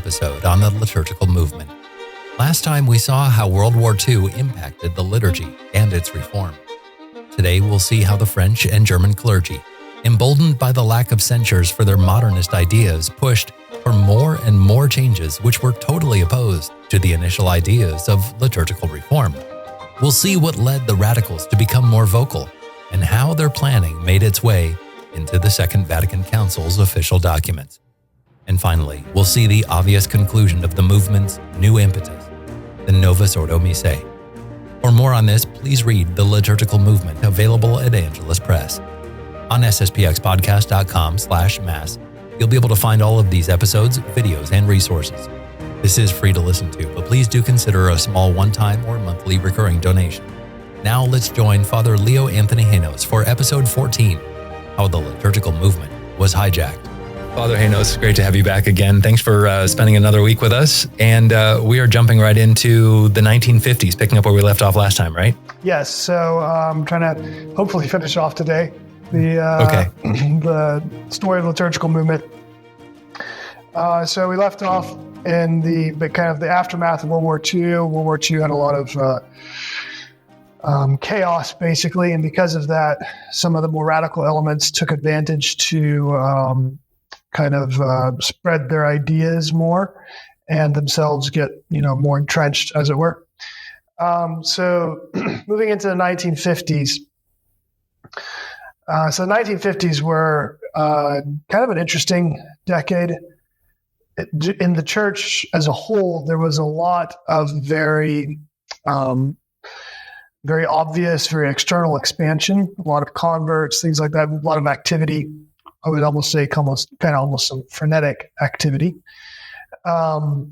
episode on the liturgical movement. Last time we saw how World War II impacted the liturgy and its reform. Today we'll see how the French and German clergy, emboldened by the lack of censures for their modernist ideas, pushed for more and more changes which were totally opposed to the initial ideas of liturgical reform. We'll see what led the radicals to become more vocal and how their planning made its way into the Second Vatican Council's official documents. And finally, we'll see the obvious conclusion of the movement's new impetus, the Novus Ordo Missae. For more on this, please read The Liturgical Movement, available at Angelus Press. On sspxpodcast.com/mass, you'll be able to find all of these episodes, videos, and resources. This is free to listen to, but please do consider a small one-time or monthly recurring donation. Now let's join Father Leo Anthony Hanos for episode 14, How the Liturgical Movement was Hijacked. Father Hanos, great to have you back again. Thanks for spending another week with us. And we are jumping right into the 1950s, picking up where we left off last time, right? Yes. So I'm trying to hopefully finish off today the story of the liturgical movement. So we left off in the kind of the aftermath of World War II. World War II had a lot of chaos, basically. And because of that, some of the more radical elements took advantage to spread their ideas more and themselves get, more entrenched, as it were. So moving into the 1950s. So the 1950s were kind of an interesting decade. In the church as a whole, there was a lot of very obvious, very external expansion, a lot of converts, things like that, a lot of activity. I would almost say almost some frenetic activity. And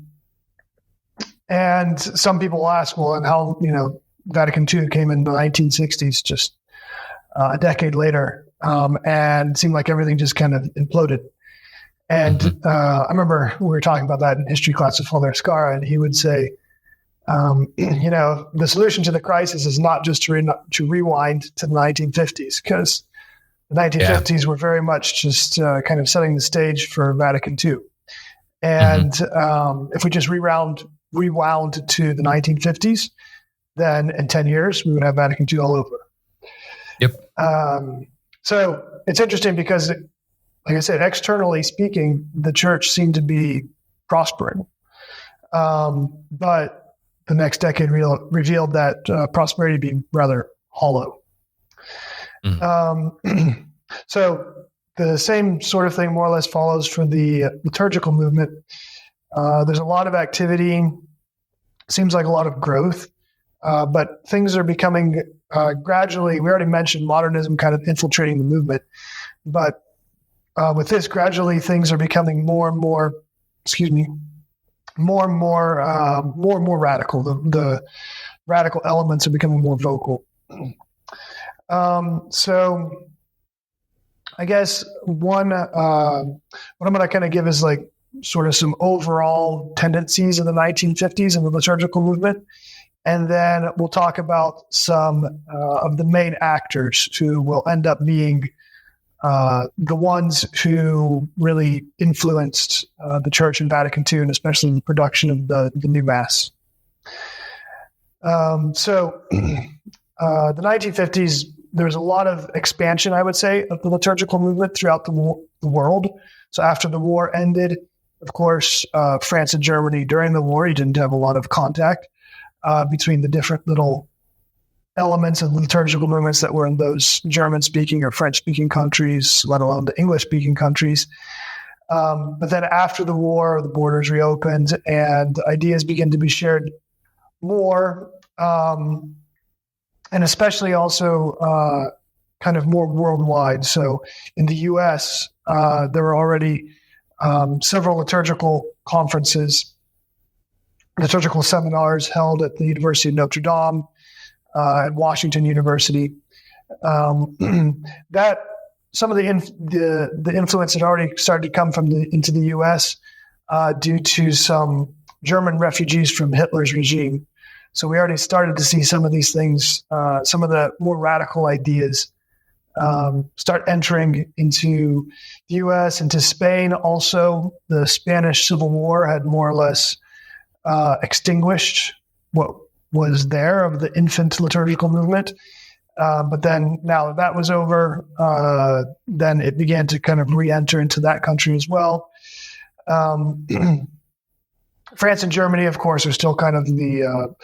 some people ask, well, and how, Vatican II came in the 1960s, just a decade later, and it seemed like everything just kind of imploded. And I remember we were talking about that in history class with Father Escara, and he would say, the solution to the crisis is not just to rewind to the 1950s, because the 1950s were very much just kind of setting the stage for Vatican II. And if we just rewound to the 1950s, then in 10 years, we would have Vatican II all over. Yep. So it's interesting because, like I said, externally speaking, the church seemed to be prospering. But the next decade revealed that prosperity being rather hollow. So the same sort of thing more or less follows for the liturgical movement. There's a lot of activity, seems like a lot of growth, but things are becoming gradually, we already mentioned modernism kind of infiltrating the movement, but with this, gradually things are becoming more and more radical. The radical elements are becoming more vocal. So I guess what I'm going to kind of give is like sort of some overall tendencies in the 1950s in the liturgical movement. And then we'll talk about some of the main actors who will end up being the ones who really influenced the Church in Vatican II, and especially the production of the new Mass. So the 1950s, there was a lot of expansion, I would say, of the liturgical movement throughout the world. So after the war ended, of course, France and Germany during the war, you didn't have a lot of contact between the different little elements of liturgical movements that were in those German-speaking or French-speaking countries, let alone the English-speaking countries. But then after the war, the borders reopened and ideas began to be shared more, and especially also kind of more worldwide. So in the U.S., there were already several liturgical conferences, liturgical seminars held at the University of Notre Dame, at Washington University. That some of the influence had already started to come into the U.S. Due to some German refugees from Hitler's regime. So we already started to see some of these things, some of the more radical ideas start entering into the U.S., into Spain. Also, the Spanish Civil War had more or less extinguished what was there of the infant liturgical movement. But then now that was over, then it began to kind of re-enter into that country as well. France and Germany, of course, are still kind of the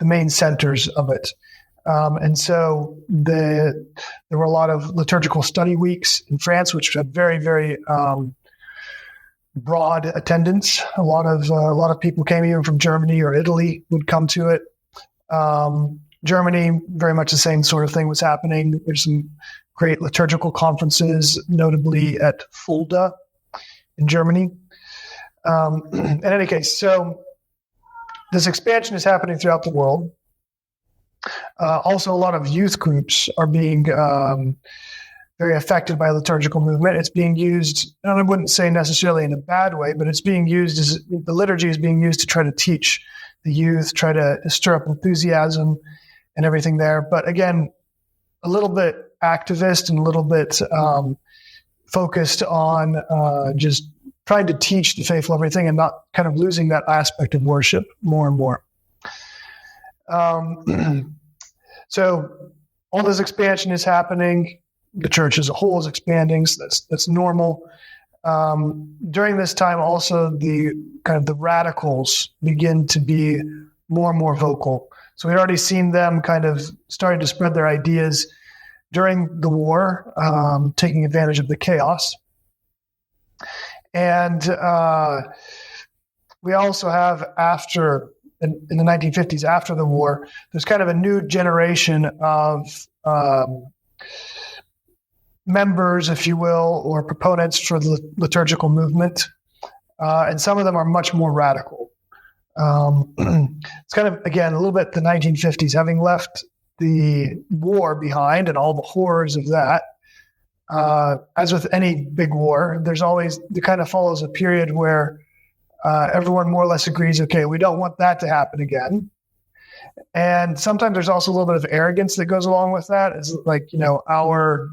main centers of it. And so there were a lot of liturgical study weeks in France, which had very, very broad attendance. A lot of people came even from Germany or Italy would come to it. Germany, very much the same sort of thing was happening. There's some great liturgical conferences, notably at Fulda in Germany. In any case, so this expansion is happening throughout the world. Also, a lot of youth groups are being very affected by liturgical movement. It's being used, and I wouldn't say necessarily in a bad way, but it's being used as the liturgy is being used to try to teach the youth, try to stir up enthusiasm and everything there. But again, a little bit activist and a little bit focused on just trying to teach the faithful everything and not kind of losing that aspect of worship more and more. So all this expansion is happening. The church as a whole is expanding. So that's normal. During this time, also the radicals begin to be more and more vocal. So we've already seen them kind of starting to spread their ideas during the war, taking advantage of the chaos. And we also have in the 1950s, after the war, there's kind of a new generation of members, if you will, or proponents for the liturgical movement. And some of them are much more radical. It's kind of, again, a little bit the 1950s, having left the war behind and all the horrors of that. As with any big war, it kind of follows a period where everyone more or less agrees, okay, we don't want that to happen again. And sometimes there's also a little bit of arrogance that goes along with that. It's like, our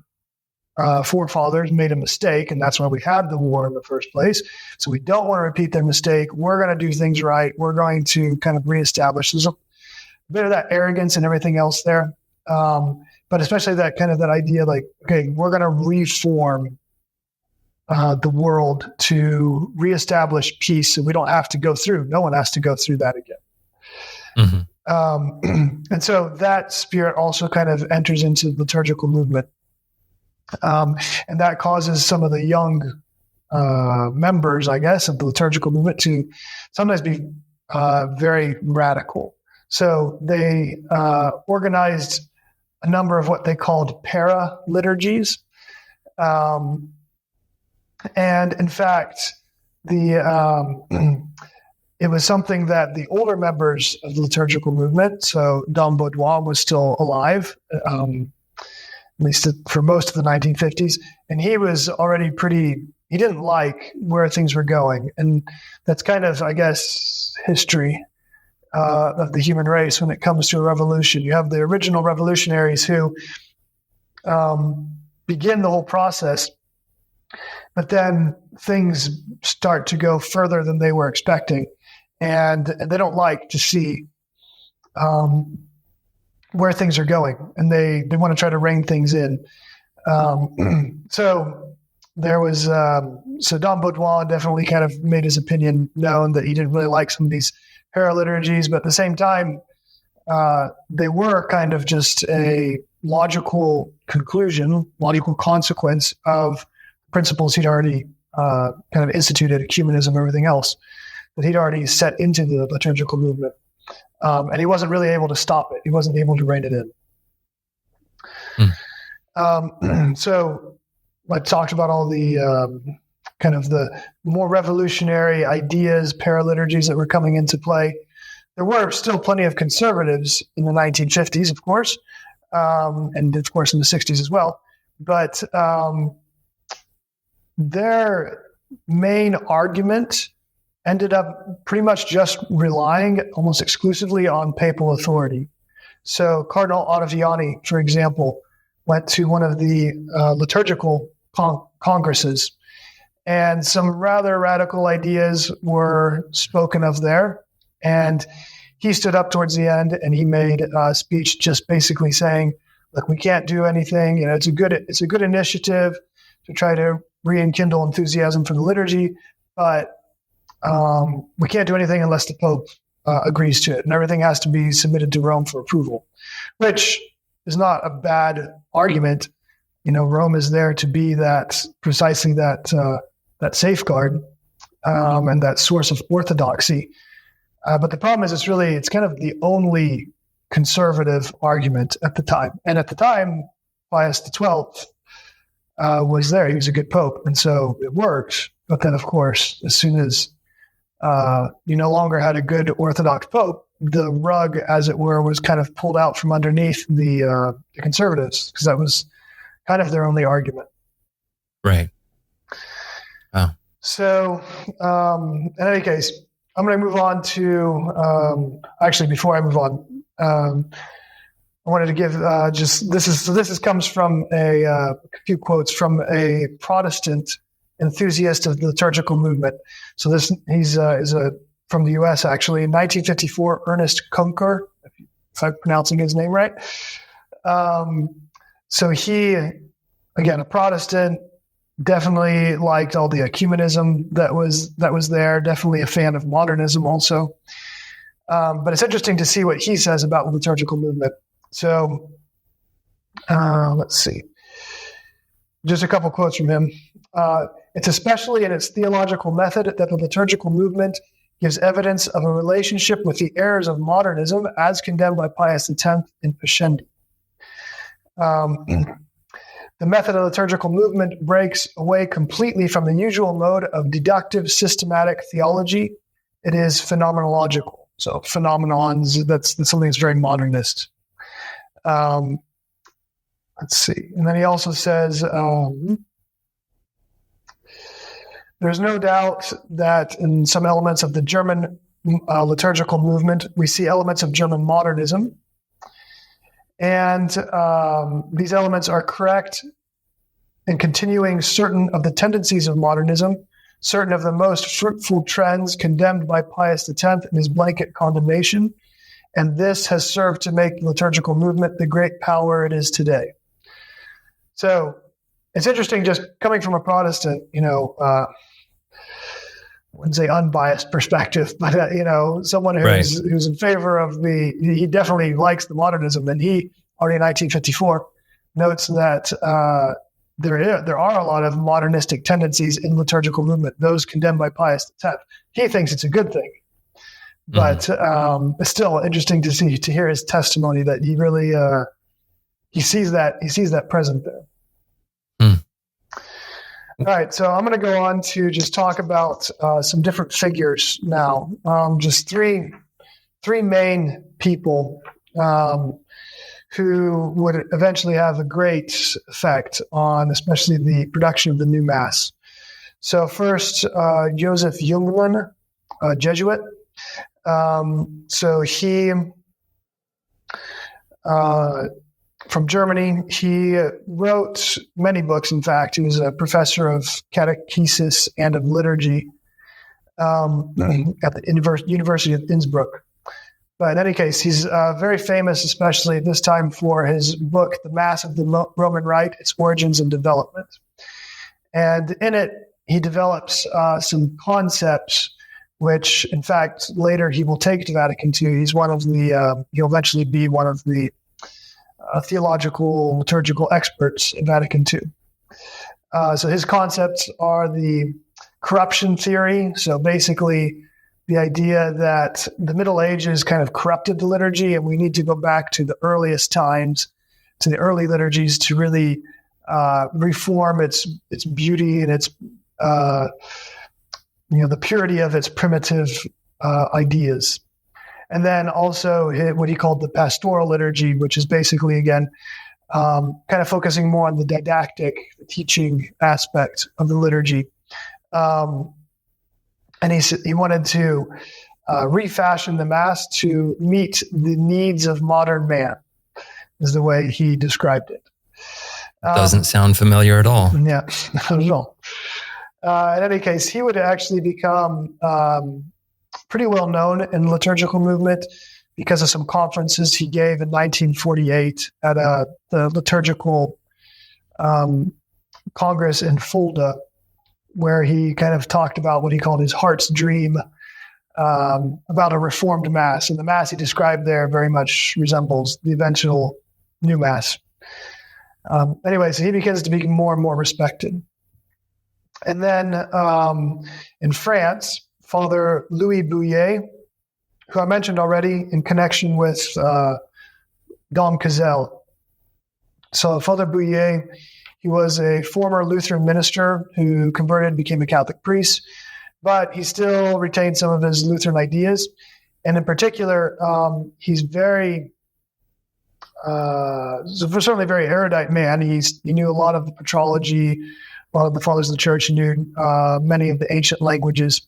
forefathers made a mistake, and that's why we had the war in the first place. So we don't want to repeat their mistake. We're going to do things right. We're going to kind of reestablish. There's a bit of that arrogance and everything else there. But especially that kind of that idea, like, okay, we're going to reform the world to reestablish peace, and we don't have to go through. No one has to go through that again. Mm-hmm. And so that spirit also kind of enters into the liturgical movement, and that causes some of the young members, I guess, of the liturgical movement to sometimes be very radical. So they organized a number of what they called para-liturgies. And in fact, it was something that the older members of the liturgical movement, so Dom Baudouin was still alive, at least for most of the 1950s, and he was already he didn't like where things were going. And that's kind of, I guess, history of the human race when it comes to a revolution. You have the original revolutionaries who begin the whole process, but then things start to go further than they were expecting, and they don't like to see where things are going, and they want to try to rein things in. So there was so Dom Baudouin definitely kind of made his opinion known that he didn't really like some of these paraliturgies, but at the same time, they were kind of just a logical consequence of principles he'd already kind of instituted, ecumenism, everything else that he'd already set into the liturgical movement. And he wasn't really able to stop it. He wasn't able to rein it in. So I talked about all the kind of the more revolutionary ideas, paraliturgies that were coming into play. There were still plenty of conservatives in the 1950s, of course, and of course in the 60s as well. But their main argument ended up pretty much just relying almost exclusively on papal authority. So Cardinal Ottaviani, for example, went to one of the liturgical congresses, and some rather radical ideas were spoken of there. And he stood up towards the end and he made a speech just basically saying, look, we can't do anything. It's a good initiative to try to rekindle enthusiasm for the liturgy, but we can't do anything unless the Pope agrees to it, and everything has to be submitted to Rome for approval, which is not a bad argument. Rome is there to be precisely that safeguard and that source of orthodoxy. But the problem is, it's kind of the only conservative argument at the time. And at the time, Pius XII was there. He was a good pope, and so it worked. But then, of course, as soon as you no longer had a good Orthodox pope, the rug, as it were, was kind of pulled out from underneath the conservatives, because that was kind of their only argument. Right. Wow. So, in any case, I'm going to move on to. Actually, before I move on, I wanted to give this comes from a few quotes from a Protestant enthusiast of the liturgical movement. So he's from the U.S. actually. In 1954, Ernest Kunker, if I'm pronouncing his name right. So he, again, a Protestant, definitely liked all the ecumenism that was there. Definitely a fan of modernism also. But it's interesting to see what he says about the liturgical movement. So let's see. Just a couple quotes from him. It's especially in its theological method that the liturgical movement gives evidence of a relationship with the errors of modernism as condemned by Pius X in Pascendi. The method of liturgical movement breaks away completely from the usual mode of deductive systematic theology. It is phenomenological. So phenomenons, that's something that's very modernist. Let's see. And then he also says, there's no doubt that in some elements of the German liturgical movement, we see elements of German modernism. And these elements are correct in continuing certain of the tendencies of modernism, certain of the most fruitful trends condemned by Pius X in his blanket condemnation. And this has served to make the liturgical movement the great power it is today. So it's interesting, just coming from a Protestant, I wouldn't say unbiased perspective, but someone who's in favor of he definitely likes the modernism, and he already in 1954 notes that there are a lot of modernistic tendencies in liturgical movement, those condemned by Pius X. He thinks it's a good thing, but it's still interesting to hear his testimony that he really he sees that present there. All right, so I'm going to go on to just talk about some different figures now. Just three main people who would eventually have a great effect on especially the production of the new Mass. So first, Joseph Jungmann, a Jesuit. So he, from Germany, he wrote many books. In fact, he was a professor of catechesis and of liturgy at the University of Innsbruck. But in any case, he's very famous, especially at this time, for his book, The Mass of the Roman Rite, Its Origins and Development. And in it, he develops some concepts which, in fact, later he will take to Vatican II. He's he'll eventually be one of the theological, liturgical experts in Vatican II. So his concepts are the corruption theory. So basically the idea that the Middle Ages kind of corrupted the liturgy, and we need to go back to the earliest times, to the early liturgies, to really reform its beauty and its the purity of its primitive ideas. And then also what he called the pastoral liturgy, which is basically, again, kind of focusing more on the didactic, the teaching aspect of the liturgy. And he wanted to refashion the Mass to meet the needs of modern man, is the way he described it. Doesn't sound familiar at all. Yeah, not at all. In any case, he would actually become pretty well known in the liturgical movement because of some conferences he gave in 1948 at the liturgical Congress in Fulda, where he kind of talked about what he called his heart's dream about a reformed Mass. And the Mass he described there very much resembles the eventual new Mass. Anyway, so he begins to be more and more respected. And then in France, Father Louis Bouillet, who I mentioned already in connection with Dom Cazelle. So Father Bouillet, he was a former Lutheran minister who converted, became a Catholic priest, but he still retained some of his Lutheran ideas. And in particular, he's certainly a very erudite man. He knew a lot of the patrology, a lot of the fathers of the church. He knew many of the ancient languages.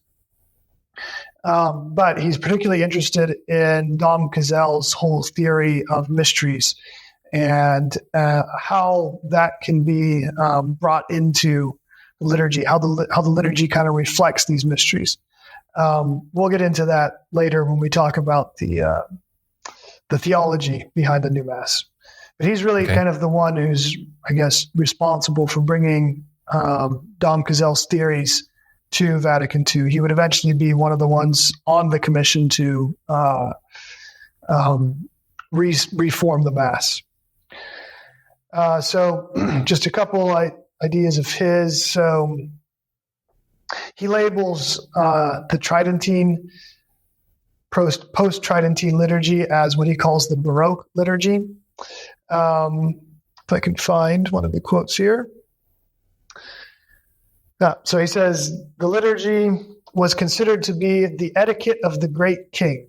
But he's particularly interested in Dom Cazelle's whole theory of mysteries and how that can be brought into the liturgy, how the liturgy kind of reflects these mysteries. We'll get into that later when we talk about the theology behind the new Mass. But he's really kind of the one who's, I guess, responsible for bringing Dom Cazelle's theories to Vatican II. He would eventually be one of the ones on the commission to reform the Mass. So just a couple ideas of his. So he labels the Tridentine, post-Tridentine liturgy as what he calls the Baroque liturgy. If I can find one of the quotes here. So he says, the liturgy was considered to be the etiquette of the great king.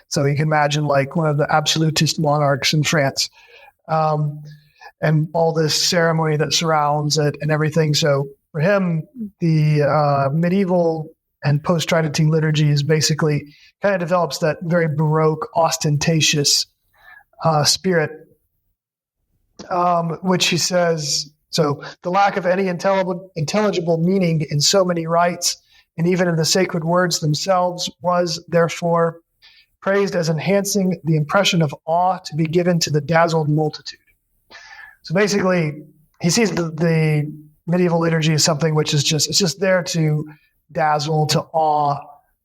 So you can imagine like one of the absolutist monarchs in France. And all this ceremony that surrounds it and everything. So for him, the medieval and post-Tridentine liturgy is basically kind of develops that very Baroque, ostentatious spirit, which he says, so the lack of any intelligible meaning in so many rites and even in the sacred words themselves was therefore praised as enhancing the impression of awe to be given to the dazzled multitude. So basically, he sees the medieval liturgy as something which is it's just there to dazzle, to awe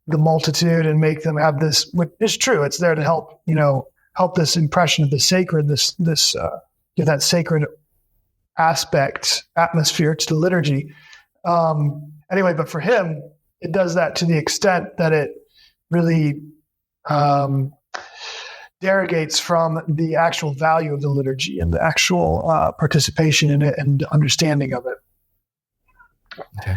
the multitude and make them have this, which is true. It's there to help this impression of the sacred, give that sacred atmosphere to the liturgy. Anyway, but for him, it does that to the extent that it really derogates from the actual value of the liturgy and the actual participation in it and understanding of it. Okay.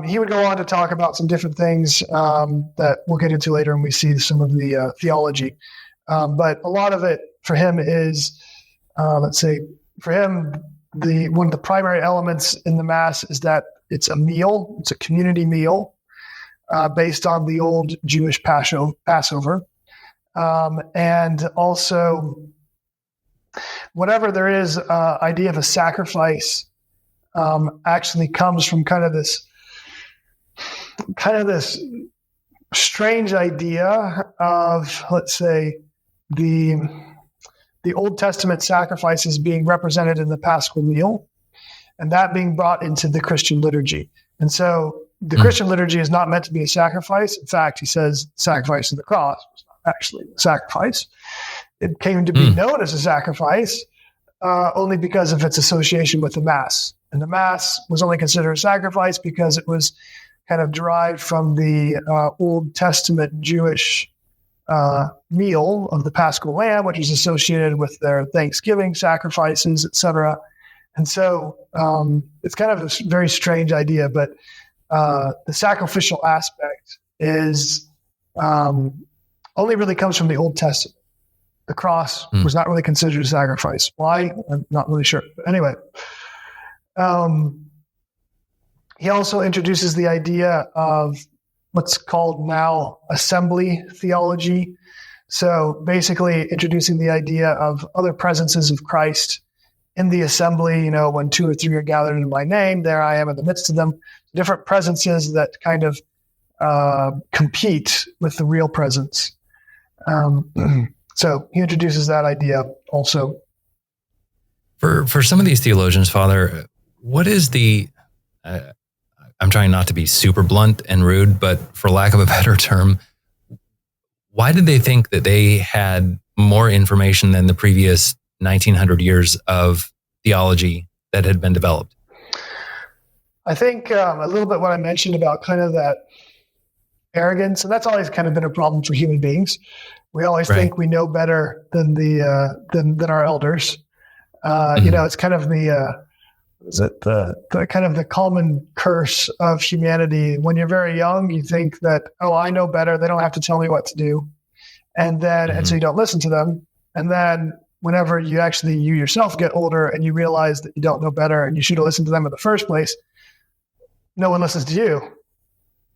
He would go on to talk about some different things that we'll get into later when we see some of the theology. But a lot of it for him is, for him, one of the primary elements in the Mass is that it's a meal, it's a community meal based on the old Jewish Passover. And also, whatever there is idea of a sacrifice actually comes from kind of this strange idea of, let's say, the Old Testament sacrifices being represented in the Paschal meal, and that being brought into the Christian liturgy. And so the Christian liturgy is not meant to be a sacrifice. In fact, he says sacrifice of the cross was not actually a sacrifice. It came to be known as a sacrifice only because of its association with the Mass. And the Mass was only considered a sacrifice because it was kind of derived from the Old Testament Jewish meal of the Paschal Lamb, which is associated with their Thanksgiving sacrifices, etc. And so it's kind of a very strange idea, but the sacrificial aspect is only really comes from the Old Testament. The cross was not really considered a sacrifice. Why? I'm not really sure. But anyway, he also introduces the idea of what's called now assembly theology. So basically introducing the idea of other presences of Christ in the assembly, when 2 or 3 are gathered in my name, there I am in the midst of them. Different presences that kind of compete with the real presence. So he introduces that idea also. For some of these theologians, Father, what is the, I'm trying not to be super blunt and rude, but for lack of a better term, why did they think that they had more information than the previous 1900 years of theology that had been developed? I think a little bit what I mentioned about kind of that arrogance, and that's always kind of been a problem for human beings. We always think we know better than than our elders. It's kind of the kind of the common curse of humanity. When you're very young, you think that, I know better. They don't have to tell me what to do. And so you don't listen to them. And then whenever you yourself get older and you realize that you don't know better and you should have listened to them in the first place, no one listens to you.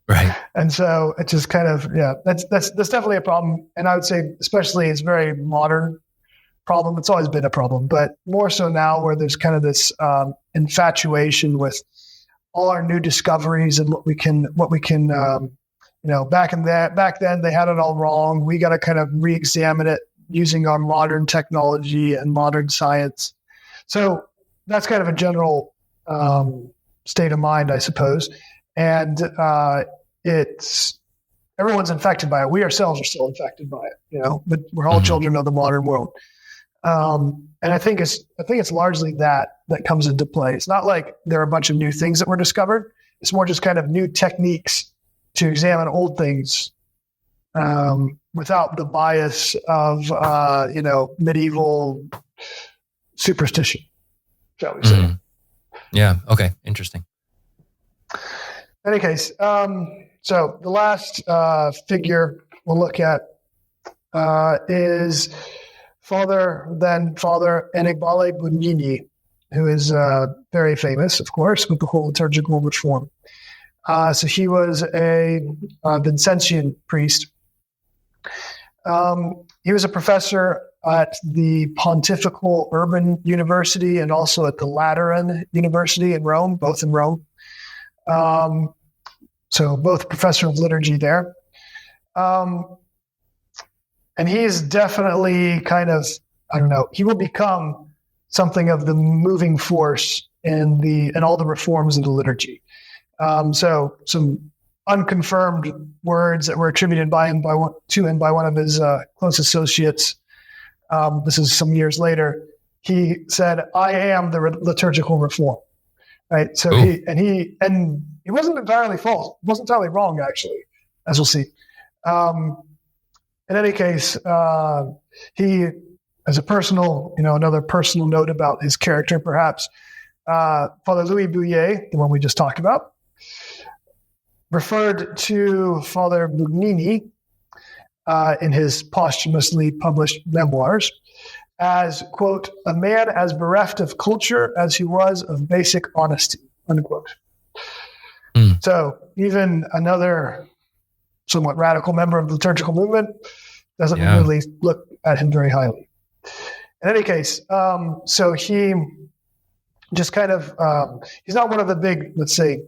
Right. And so it's just kind of, that's definitely a problem. And I would say, especially, it's a very modern problem. It's always been a problem, but more so now, where there's kind of this infatuation with all our new discoveries and what we can back then they had it all wrong. We got to kind of re-examine it using our modern technology and modern science. So that's kind of a general state of mind, I suppose. And everyone's infected by it. We ourselves are still infected by it, but we're all children of the modern world. And I think it's largely that comes into play. It's not like there are a bunch of new things that were discovered. It's more just kind of new techniques to examine old things without the bias of medieval superstition, shall we say? Yeah. Okay. Interesting. In any case, so the last figure we'll look at is Father Annibale Bugnini, who is very famous, of course, with the whole Liturgical Reform. So he was a Vincentian priest. He was a professor at the Pontifical Urban University and also at the Lateran University in Rome, both in Rome. So both professor of liturgy there. And he is definitely kind of, he will become something of the moving force in all the reforms of the liturgy. So some unconfirmed words that were attributed to him by one of his close associates. This is some years later. He said, "I am the liturgical reform." Right. So he wasn't entirely false. It wasn't entirely wrong, actually, as we'll see. In any case, he, as a personal, another personal note about his character, perhaps, Father Louis Bouillet, the one we just talked about, referred to Father Bugnini in his posthumously published memoirs as, quote, "a man as bereft of culture as he was of basic honesty," unquote. So even another somewhat radical member of the liturgical movement doesn't really look at him very highly. In any case, so he just kind of, he's not one of the big, let's say,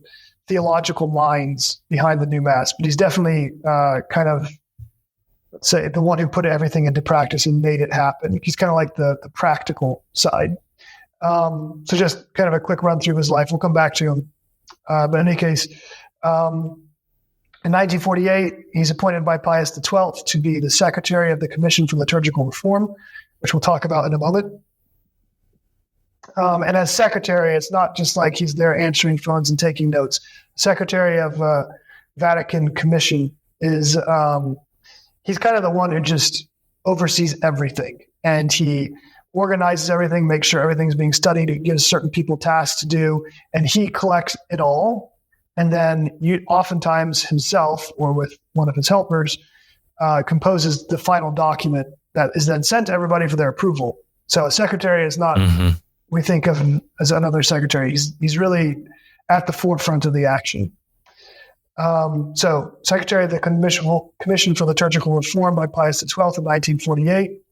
theological minds behind the new Mass, but he's definitely kind of, let's say, the one who put everything into practice and made it happen. He's kind of like the practical side. So just kind of a quick run through his life. We'll come back to him. But in any case, in 1948, he's appointed by Pius XII to be the secretary of the Commission for Liturgical Reform, which we'll talk about in a moment. And as secretary, it's not just like he's there answering phones and taking notes. Secretary of Vatican Commission is he's kind of the one who just oversees everything, and he organizes everything, makes sure everything's being studied. He gives certain people tasks to do, and he collects it all. And then oftentimes himself or with one of his helpers composes the final document that is then sent to everybody for their approval. So a secretary is not, we think of him as another secretary. He's really at the forefront of the action. So secretary of the Commission for Liturgical Reform by Pius XII in 1948.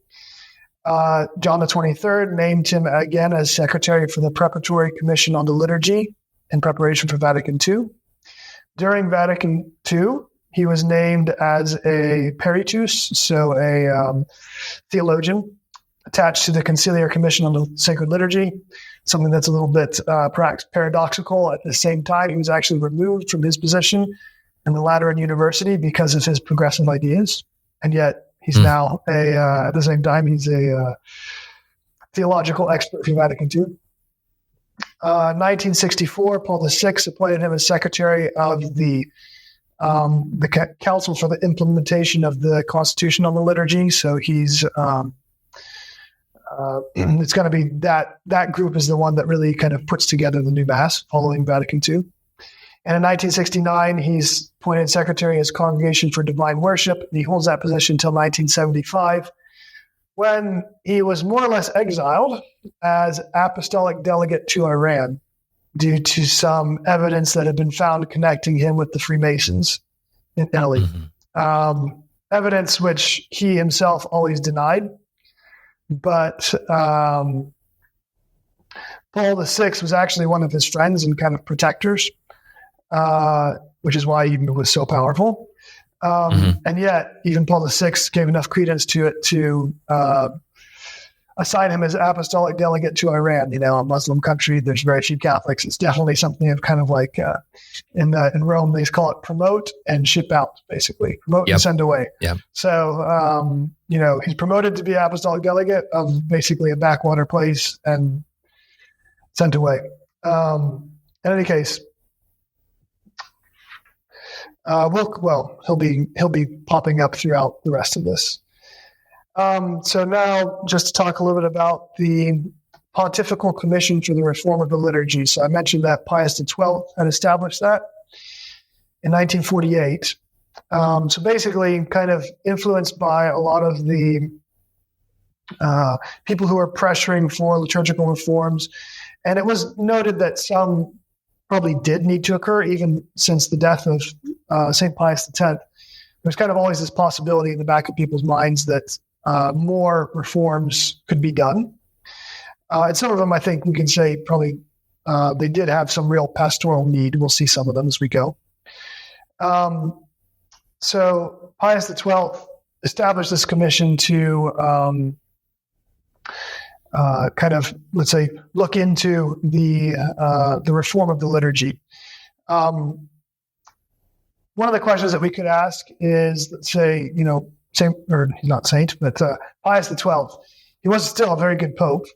John the 23rd named him again as secretary for the Preparatory Commission on the Liturgy in preparation for Vatican II. During Vatican II, he was named as a peritus, so a theologian attached to the Conciliar Commission on the Sacred Liturgy, something that's a little bit perhaps paradoxical. At the same time, he was actually removed from his position in the Lateran University because of his progressive ideas, and yet he's now at the same time, he's a theological expert for Vatican II. 1964, Paul VI appointed him as secretary of the Council for the Implementation of the Constitution on the Liturgy. So he's it's going to be that group is the one that really kind of puts together the new Mass following Vatican II. And in 1969, he's appointed secretary as Congregation for Divine Worship. And he holds that position until 1975, when he was more or less exiled as apostolic delegate to Iran due to some evidence that had been found connecting him with the Freemasons in Italy. Evidence which he himself always denied. But Paul VI was actually one of his friends and kind of protectors, which is why he was so powerful. And yet, even Paul VI gave enough credence to it to assign him as apostolic delegate to Iran. You know, a Muslim country, there's very few Catholics. It's definitely something of kind of like in Rome, they call it promote and ship out, basically. Promote and send away. Yep. So, you know, he's promoted to be apostolic delegate of basically a backwater place and sent away. In any case, he'll be popping up throughout the rest of this. So now, just to talk a little bit about the Pontifical Commission for the Reform of the Liturgy. So I mentioned that Pius XII had established that in 1948. So basically, kind of influenced by a lot of the people who are pressuring for liturgical reforms, and it was noted that some probably did need to occur, even since the death of St. Pius X. There's kind of always this possibility in the back of people's minds that more reforms could be done. And some of them, I think we can say probably they did have some real pastoral need. We'll see some of them as we go. So Pius XII established this commission to kind of, let's say, look into the reform of the liturgy. One of the questions that we could ask is, let's say, you know, Pius XII, he was still a very good pope.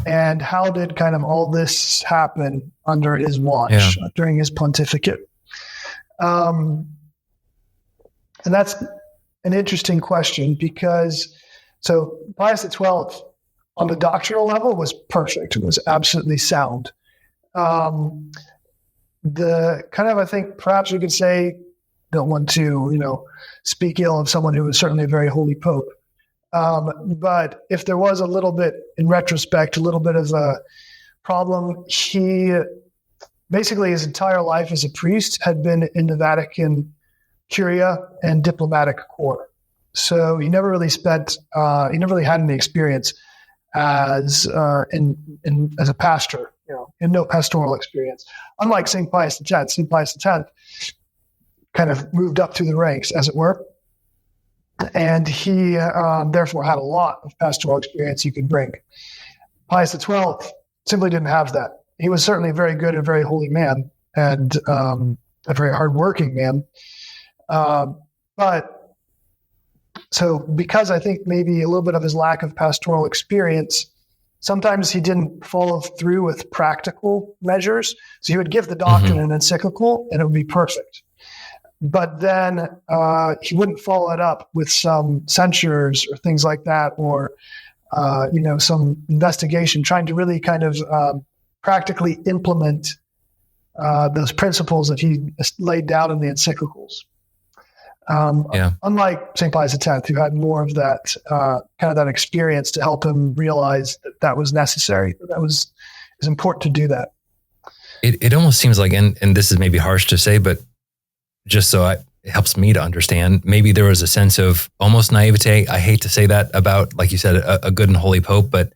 And how did kind of all this happen under his watch during his pontificate? And that's an interesting question because, so Pius XII, on the doctrinal level, was perfect. It was absolutely sound. The kind of, I think, perhaps we could say, don't want to, you know, speak ill of someone who was certainly a very holy pope. But if there was a little bit, in retrospect, a little bit of a problem, he basically his entire life as a priest had been in the Vatican Curia and diplomatic corps. So he never really spent, he never really had any experience as as a pastor, you know, and no pastoral experience. Unlike St. Pius X, St. Pius X kind of moved up through the ranks, as it were. And he therefore had a lot of pastoral experience you could bring. Pius XII simply didn't have that. He was certainly a very good and very holy man and a very hardworking man. But so because I think maybe a little bit of his lack of pastoral experience, sometimes he didn't follow through with practical measures. So he would give the doctrine an encyclical and it would be perfect. But then he wouldn't follow it up with some censures or things like that, or you know, some investigation, trying to really kind of practically implement those principles that he laid down in the encyclicals. Unlike St. Pius X, who had more of that kind of that experience to help him realize that was necessary, that it was important to do that. It almost seems like, and this is maybe harsh to say, but just so helps me to understand. Maybe there was a sense of almost naivete. I hate to say that about, like you said, a good and holy pope, but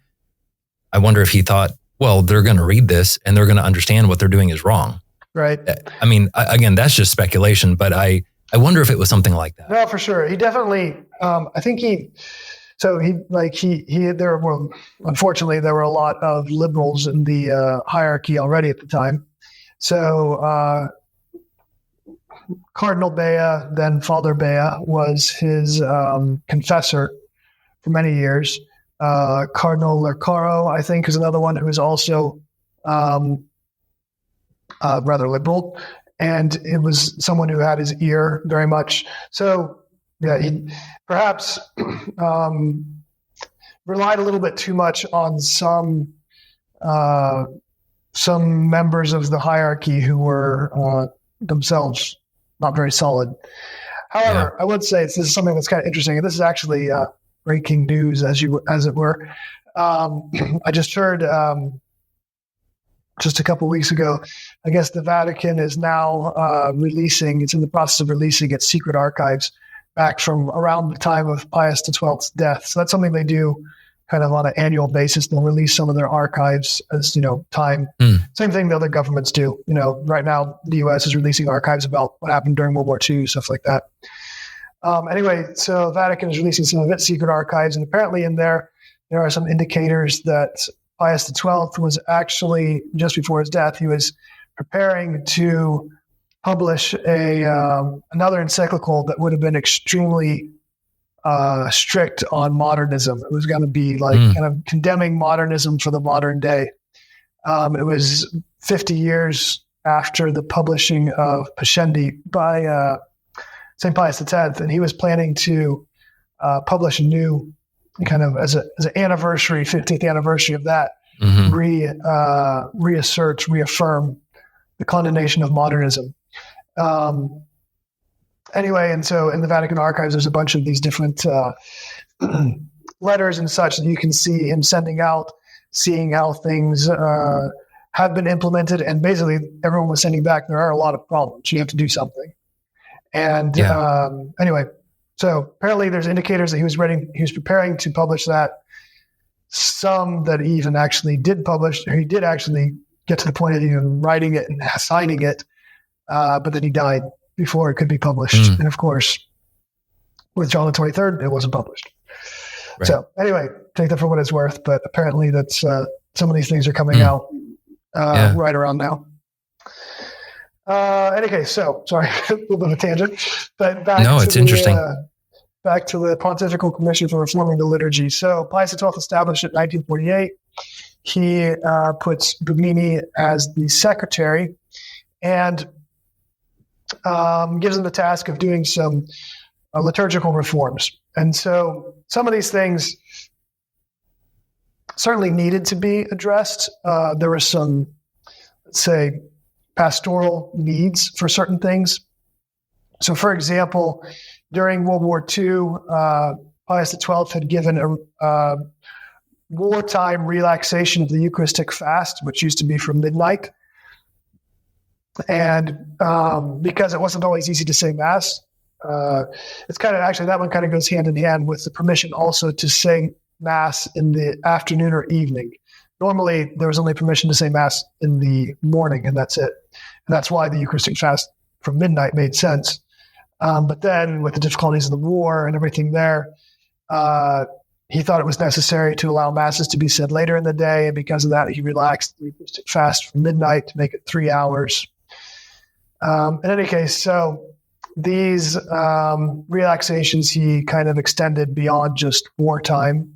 I wonder if he thought, well, they're going to read this and they're going to understand what they're doing is wrong. Right. I mean, again, that's just speculation, but I wonder if it was something like that. No, for sure. He definitely, I think unfortunately, there were a lot of liberals in the hierarchy already at the time. So Cardinal Bea, then Father Bea, was his confessor for many years. Cardinal Lercaro, I think, is another one who is also rather liberal. And it was someone who had his ear very much. So, yeah, he perhaps relied a little bit too much on some members of the hierarchy who were themselves not very solid. However, I would say this is something that's kind of interesting, and this is actually breaking news, as it were. I just heard just a couple of weeks ago, I guess the Vatican is now it's in the process of releasing its secret archives back from around the time of Pius XII's death. So that's something they do kind of on an annual basis. They'll release some of their archives as, time. Same thing the other governments do. Right now the US is releasing archives about what happened during World War II, stuff like that. Anyway, so Vatican is releasing some of its secret archives, and apparently in there are some indicators that Pius XII was actually, just before his death, he was preparing to publish another encyclical that would have been extremely strict on modernism. It was going to be kind of condemning modernism for the modern day. It was 50 years after the publishing of Pascendi by St. Pius X, and he was planning to publish a new kind of as an anniversary, 50th anniversary of that, reaffirm the condemnation of modernism. Anyway, and so in the Vatican archives, there's a bunch of these different letters and such that you can see him sending out, seeing how things have been implemented, and basically everyone was sending back, there are a lot of problems. You have to do something. And anyway, so apparently there's indicators that he was preparing to publish that. Some that he even actually did publish, or he did actually get to the point of even writing it and signing it, but then he died before it could be published. And of course, with John the 23rd, it wasn't published. Right. So anyway, take that for what it's worth, but apparently that's some of these things are coming out right around now. Any case, so sorry, a little bit of a tangent, but it's interesting. Back to the Pontifical Commission for Reforming the Liturgy. So Pius XII established it in 1948. He puts Bugnini as the secretary and gives him the task of doing some liturgical reforms. And so some of these things certainly needed to be addressed. There were some, let's say, pastoral needs for certain things. So, for example, during World War II, Pius XII had given a wartime relaxation of the Eucharistic fast, which used to be from midnight. And because it wasn't always easy to say Mass, it's kind of actually that one kind of goes hand in hand with the permission also to say Mass in the afternoon or evening. Normally, there was only permission to say Mass in the morning, and that's it. And that's why the Eucharistic fast from midnight made sense. But then with the difficulties of the war and everything there, he thought it was necessary to allow Masses to be said later in the day. And because of that, he relaxed the Eucharistic fast from midnight to make it 3 hours. In any case, so these relaxations he kind of extended beyond just wartime.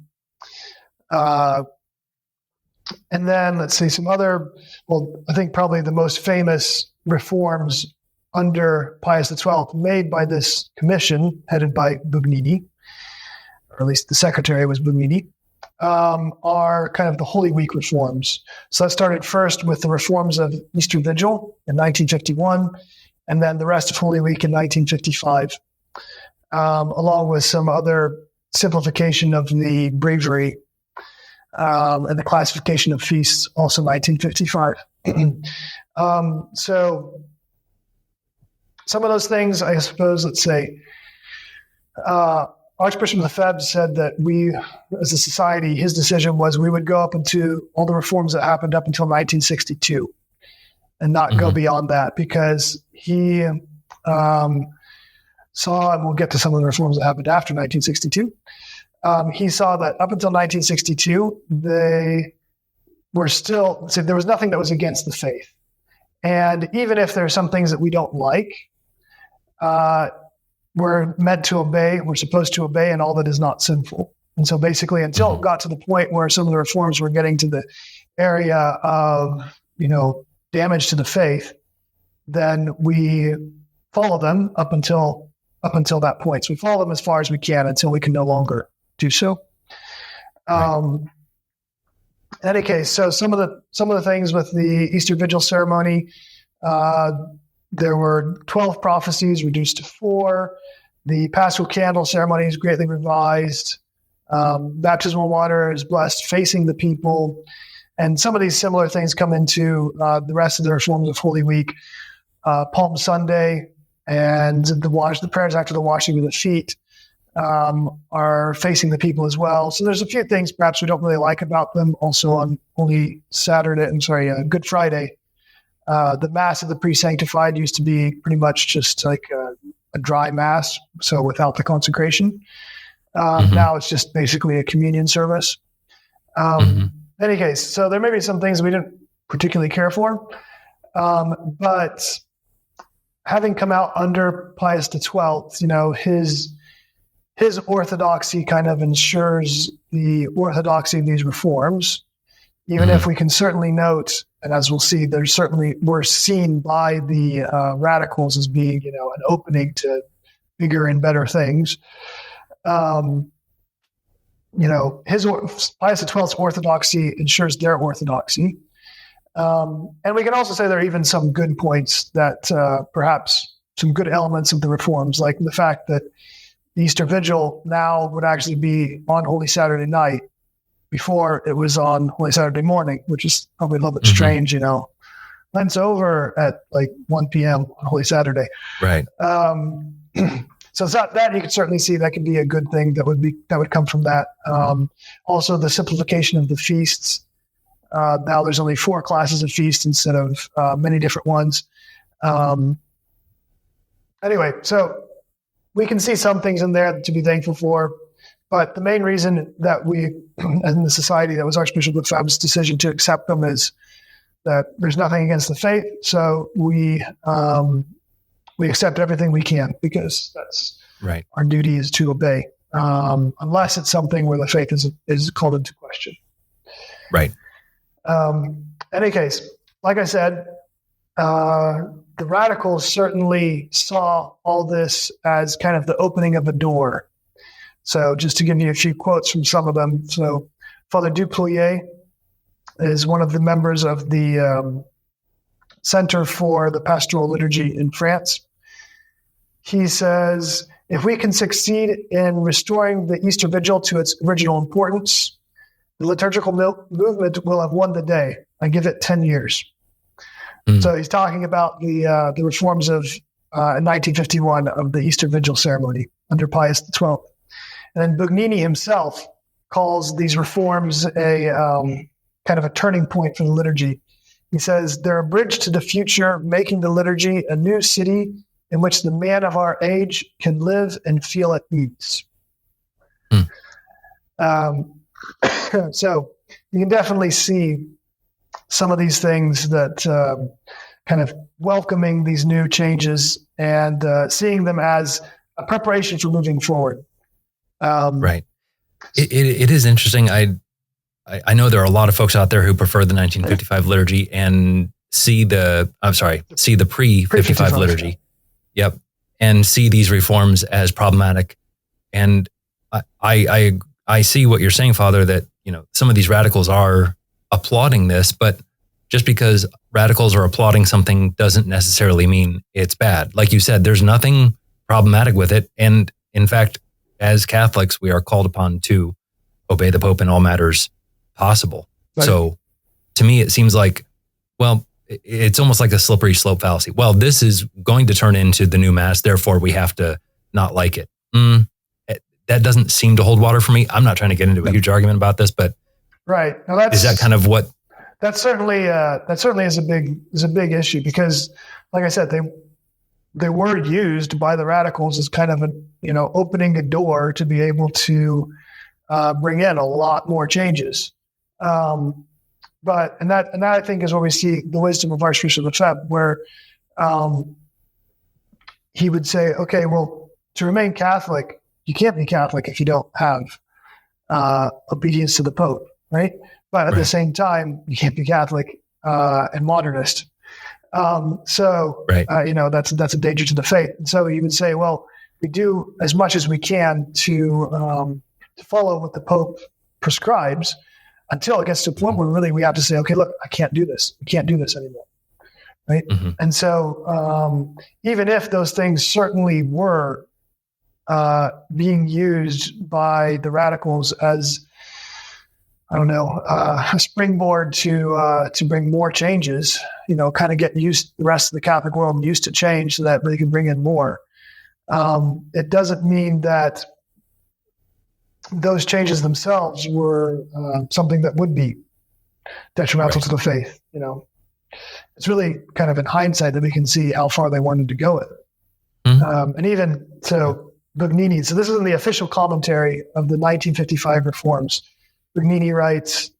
And then let's see some other, I think probably the most famous reforms under Pius XII made by this commission headed by Bugnini, or at least the secretary was Bugnini, are kind of the Holy Week reforms. So that started first with the reforms of Easter Vigil in 1951, and then the rest of Holy Week in 1955, along with some other simplification of the breviary and the classification of feasts, also 1955. So some of those things, I suppose, let's say, Archbishop Lefebvre said that we, as a society, his decision was we would go up into all the reforms that happened up until 1962 and not go beyond that, because he saw, and we'll get to some of the reforms that happened after 1962, he saw that up until 1962, they were still, so there was nothing that was against the faith. And even if there are some things that we don't like, we're meant to obey, we're supposed to obey, and all that is not sinful. And so basically, until it got to the point where some of the reforms were getting to the area of, damage to the faith, then we follow them up until that point. So we follow them as far as we can until we can no longer do so. In any case, so some of the things with the Easter Vigil ceremony, there were 12 prophecies reduced to 4. The Paschal Candle ceremony is greatly revised. Baptismal water is blessed facing the people. And some of these similar things come into the rest of the reforms of Holy Week. Palm Sunday and the prayers after the washing of the feet are facing the people as well. So there's a few things perhaps we don't really like about them. Also on Good Friday, the Mass of the Pre-Sanctified used to be pretty much just like a dry Mass, so without the consecration. Now it's just basically a communion service. In any case, so there may be some things we didn't particularly care for, but having come out under Pius XII, his orthodoxy kind of ensures the orthodoxy of these reforms, even if we can certainly note, and as we'll see, we're seen by the radicals as being, an opening to bigger and better things. Pius XII's orthodoxy ensures their orthodoxy. And we can also say there are even some good points that perhaps some good elements of the reforms, like the fact that the Easter Vigil now would actually be on Holy Saturday night before it was on Holy Saturday morning, which is probably a little bit strange, Lent's over at like 1 p.m. on Holy Saturday. Right. So it's not that, you could certainly see that could be a good thing that would come from that. Also, the simplification of the feasts. Now there's only 4 classes of feast instead of many different ones. Anyway, so we can see some things in there to be thankful for, but the main reason that we, in the society, that was Archbishop Lefebvre's decision to accept them, is that there's nothing against the faith. So we accept everything we can, because that's right. Our duty is to obey, unless it's something where the faith is called into question. Right. In any case, like I said, the radicals certainly saw all this as kind of the opening of a door. So just to give you a few quotes from some of them. So Father Duployer is one of the members of the Center for the Pastoral Liturgy in France. He says, if we can succeed in restoring the Easter Vigil to its original importance, the liturgical movement will have won the day. I give it 10 years. So he's talking about the reforms of in 1951 of the Easter Vigil ceremony under Pius XII. And then Bugnini himself calls these reforms a kind of a turning point for the liturgy. He says, they're a bridge to the future, making the liturgy a new city in which the man of our age can live and feel at ease. So you can definitely see some of these things that kind of welcoming these new changes and seeing them as a preparation for moving forward. Right. It is interesting. I know there are a lot of folks out there who prefer the 1955 liturgy and see the pre-55 liturgy. Yep. And see these reforms as problematic. And I see what you're saying, Father, that, some of these radicals are applauding this, but just because radicals are applauding something doesn't necessarily mean it's bad. Like you said, there's nothing problematic with it. And in fact, as Catholics, we are called upon to obey the Pope in all matters possible. Right. So to me, it seems like, well, it's almost like a slippery slope fallacy. Well, this is going to turn into the new mass, therefore we have to not like it. That doesn't seem to hold water for me. I'm not trying to get into a huge argument about this, but right. Now is that kind of what? That certainly is a big issue, because, like I said, they were used by the radicals as kind of opening a door to be able to bring in a lot more changes. But that I think is where we see the wisdom of Archbishop Lefebvre, where he would say, okay, well, to remain Catholic, you can't be Catholic if you don't have obedience to the Pope, right? But at the same time, you can't be Catholic and modernist. That's a danger to the faith. And so he would say, well, we do as much as we can to follow what the Pope prescribes, until it gets to a point where really we have to say, okay, look, I can't do this. We can't do this anymore, right? Mm-hmm. And so even if those things certainly were being used by the radicals as, a springboard to bring more changes, kind of get the rest of the Catholic world used to change so that they can bring in more. It doesn't mean that those changes themselves were something that would be detrimental to the faith. It's really kind of in hindsight that we can see how far they wanted to go with it. Mm-hmm. And even so, Bugnini. So this is in the official commentary of the 1955 reforms. Bugnini writes,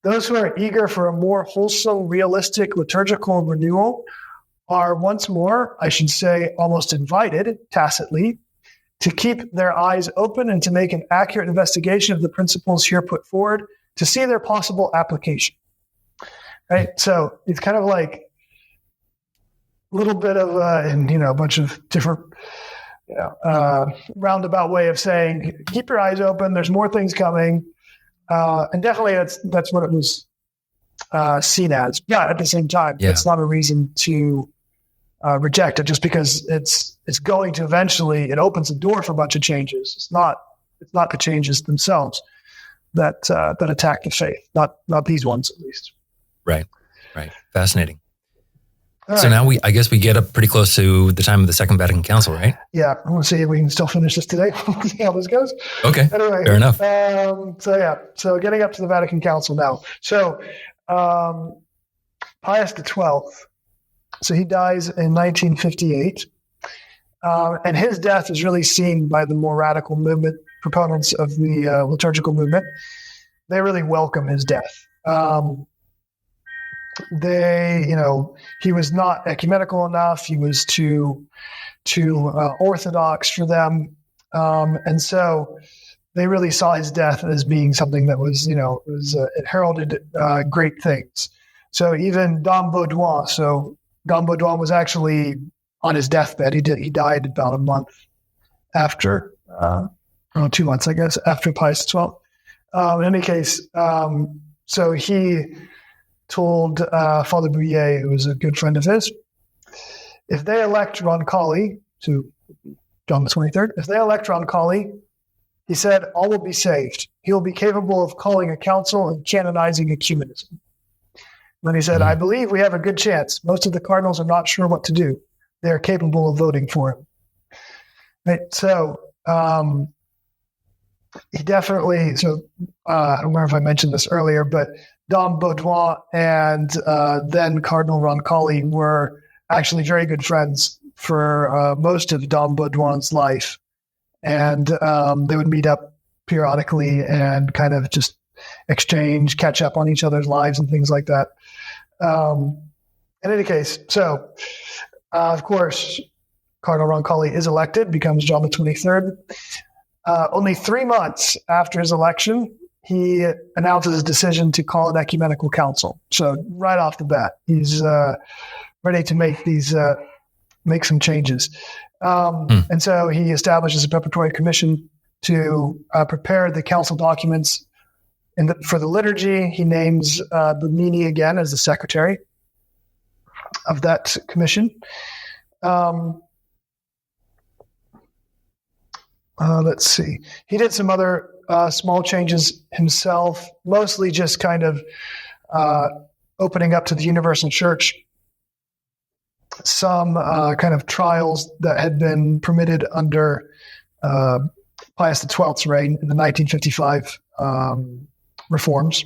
those who are eager for a more wholesome, realistic liturgical renewal are once more, I should say, almost invited, tacitly, to keep their eyes open and to make an accurate investigation of the principles here put forward to see their possible application. Right? So it's kind of like a little bit of a bunch of different roundabout way of saying, keep your eyes open. There's more things coming. And definitely that's what it was seen as. Yeah, at the same time, it's not a reason to reject it just because it's going to eventually, it opens the door for a bunch of changes. It's not the changes themselves that attack the faith, not these ones at least. Right. Fascinating. So now I guess we get up pretty close to the time of the Second Vatican Council, right? Yeah, I want to see if we can still finish this today. We'll see how this goes. Okay, anyway, fair enough. So getting up to the Vatican Council now. So Pius XII, so he dies in 1958, and his death is really seen by the more radical movement proponents of the liturgical movement. They really welcome his death. He was not ecumenical enough. He was too orthodox for them, and so they really saw his death as being something that was, it heralded great things. So even Dom Baudouin. So Dom Baudouin was actually on his deathbed. He died about a month after, 2 months, I guess, after Pius XII. In any case, so he told Father Bouillet, who was a good friend of his, if they elect Roncalli, to John the 23rd, if they elect Roncalli, he said, all will be saved. He will be capable of calling a council and canonizing ecumenism. And then he said, I believe we have a good chance. Most of the cardinals are not sure what to do. They are capable of voting for him. Right? So he definitely, I don't remember if I mentioned this earlier, but Dom Baudouin and then Cardinal Roncalli were actually very good friends for most of Dom Baudouin's life. And they would meet up periodically and kind of just catch up on each other's lives and things like that. In any case, so of course, Cardinal Roncalli is elected, becomes John the 23rd. Only 3 months after his election, he announces his decision to call an ecumenical council. So right off the bat, he's ready to make some changes. And so he establishes a preparatory commission to prepare the council documents. For the liturgy, he names Bugnini again as the secretary of that commission. Let's see. He did some other small changes himself, mostly just kind of opening up to the universal church some kind of trials that had been permitted under Pius XII's reign in the 1955 reforms.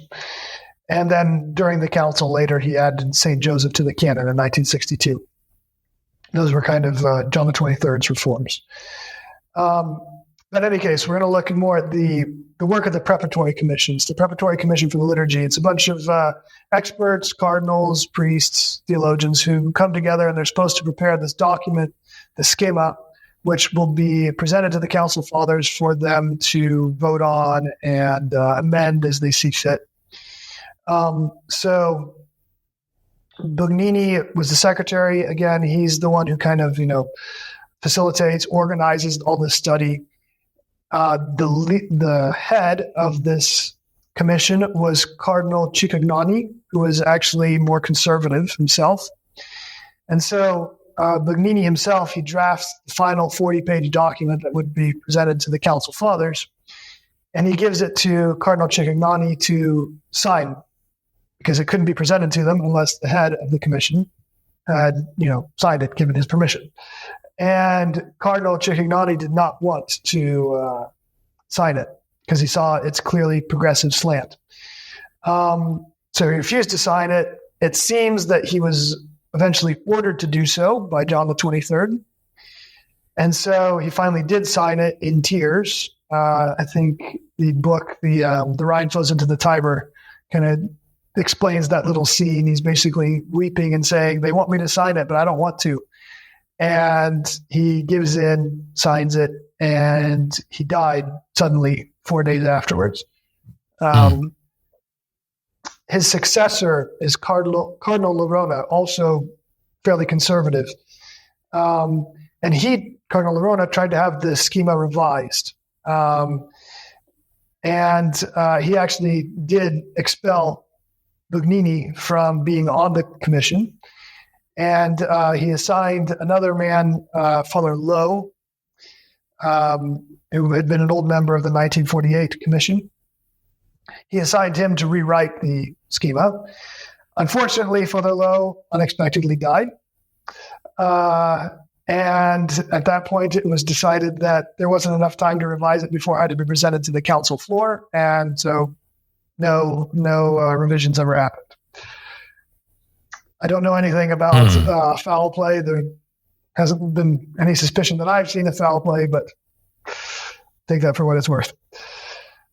And then during the council later, he added St. Joseph to the canon in 1962. Those were kind of John the 23rd's reforms. In any case, we're going to look more at the work of the preparatory commissions. The preparatory commission for the liturgy, it's a bunch of experts, cardinals, priests, theologians who come together, and they're supposed to prepare this document, the schema, which will be presented to the council fathers for them to vote on and amend as they see fit. So Bugnini was the secretary. Again, he's the one who kind of, facilitates, organizes all this study. The head of this commission was Cardinal Cicognani, who was actually more conservative himself. And so Bugnini himself, he drafts the final 40-page document that would be presented to the council fathers, and he gives it to Cardinal Cicognani to sign, because it couldn't be presented to them unless the head of the commission had, signed it, given his permission. And Cardinal Cicognani did not want to sign it because he saw its clearly progressive slant. So he refused to sign it. It seems that he was eventually ordered to do so by John the 23rd. And so he finally did sign it in tears. I think the book, the Rhine Flows into the Tiber, kind of explains that little scene. He's basically weeping and saying, they want me to sign it, but I don't want to. And he gives in, signs it, and he died suddenly 4 days afterwards. His successor is Cardinal Lerona, also fairly conservative. And Cardinal Lerona, tried to have the schema revised. And he actually did expel Bugnini from being on the commission. And he assigned another man, Father Lowe, who had been an old member of the 1948 commission. He assigned him to rewrite the schema. Unfortunately, Father Lowe unexpectedly died. And at that point, it was decided that there wasn't enough time to revise it before it had to be presented to the council floor. And so no revisions ever happened. I don't know anything about foul play. There hasn't been any suspicion that I've seen of foul play, but take that for what it's worth.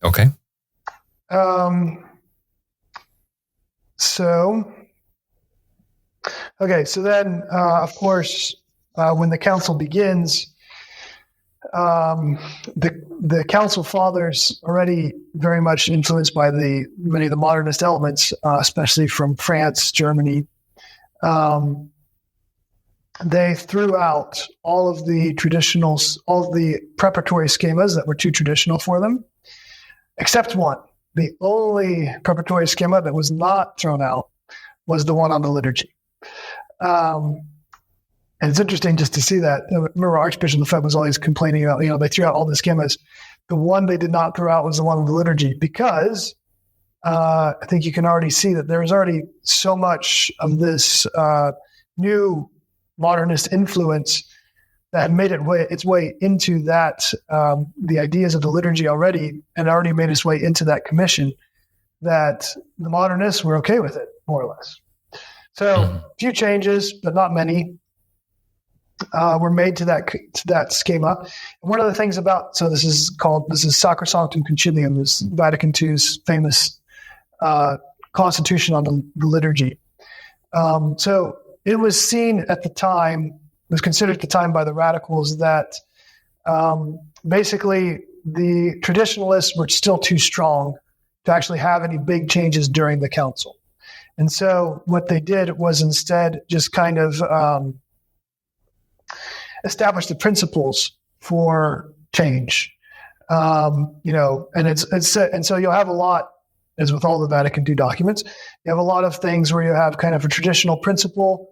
Okay. So then, of course, when the council begins, the council fathers, already very much influenced by many of the modernist elements, especially from France, Germany, they threw out all of the preparatory schemas that were too traditional for them, except one. The only preparatory schema that was not thrown out was the one on the liturgy. And it's interesting just to see that. I remember Archbishop Lefebvre was always complaining about, they threw out all the schemas. The one they did not throw out was the one on the liturgy, because I think you can already see that there was already so much of this new modernist influence that had made its way into that, the ideas of the liturgy already, and already made its way into that commission, that the modernists were okay with it, more or less. So a few changes, but not many, were made to that schema. And one of the things this is Sacrosanctum Concilium, this Vatican II's famous constitution on the liturgy. So it was seen at the time, was considered at the time by the radicals that basically the traditionalists were still too strong to actually have any big changes during the council. And so what they did was instead just kind of establish the principles for change. And so you'll have a lot, as with all the Vatican II documents, you have a lot of things where you have kind of a traditional principle,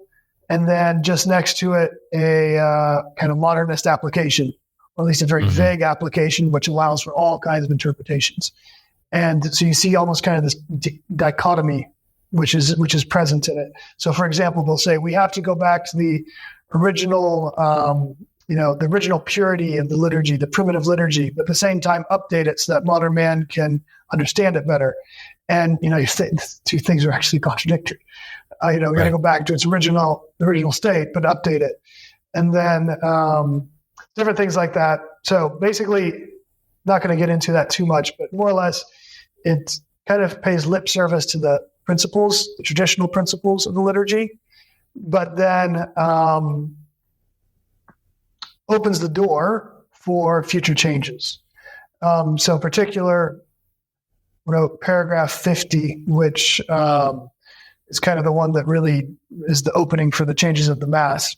and then just next to it, a kind of modernist application, or at least a very vague application, which allows for all kinds of interpretations. And so you see almost kind of this dichotomy which is present in it. So, for example, they'll say we have to go back to the original, the original purity of the liturgy, the primitive liturgy, but at the same time update it so that modern man can understand it better. And two things are actually contradictory. We got to go back to its original state, but update it, and then different things like that. So basically, not going to get into that too much, but more or less, it kind of pays lip service to the principles, the traditional principles of the liturgy, but then opens the door for future changes. So in particular, wrote paragraph 50, which is kind of the one that really is the opening for the changes of the Mass.